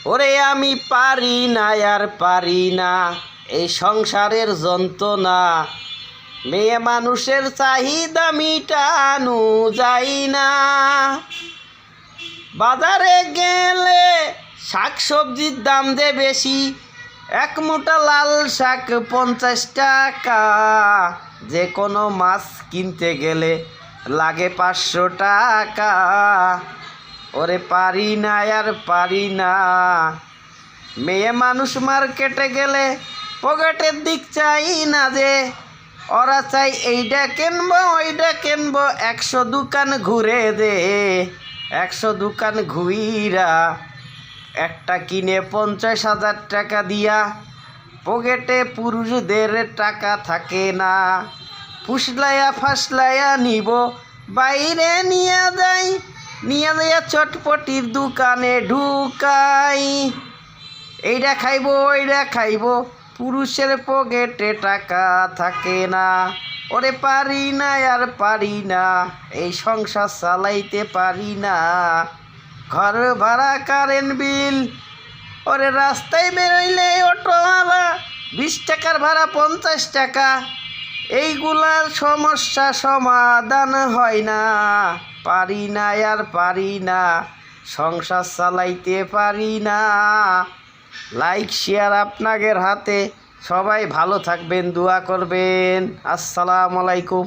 ওরে আমি পারি না আর পারি না এই সংসারের যন্ত্রণা, মেয়ে মানুষের চাহিদা মিটানো যায় না। বাজারে গেলে শাক সবজির দাম দে বেশি, এক মুঠা লাল শাক 50 টাকা, যে কোনো মাছ কিনতে গেলে লাগে 500 টাকা। ওরে পারি না আর পারি না, মেয়ে মানুষ মার্কেটে গেলে পকেটের দিক চাই না যে, ওরা চাই এইটা কিনবো ওইটা কিনবো, 100 দোকান ঘুরে দে, 100 দোকান ঘুইরা একটা কিনে 50,000 টাকা দিয়া, পকেটে পুরুষদের টাকা থাকে না। ফুসলাইয়া ফাসলাইয়া নিব বাইরে নিয়ে যাইয়া চটপটির দোকানে ঢুকাই, এইটা খাইবো ওইটা খাইবো, পুরুষের পকেটে টাকা থাকে না। ওরে পারি না আর পারি না, এই সংসার চালাইতে পারি না। ঘর ভাড়া কারেন্ট বিল, ওরে রাস্তায় বেরোইলে অটোওয়ালা 20 টাকার ভাড়া 50 টাকা, এইগুলার সমস্যা সমাধান হয় না। পারি না আর পারি না, সংসার চালাইতে পারি না। লাইক শেয়ার আপনাদের হাতে, সবাই ভালো থাকবেন, দোয়া করবেন। আসসালামু আলাইকুম।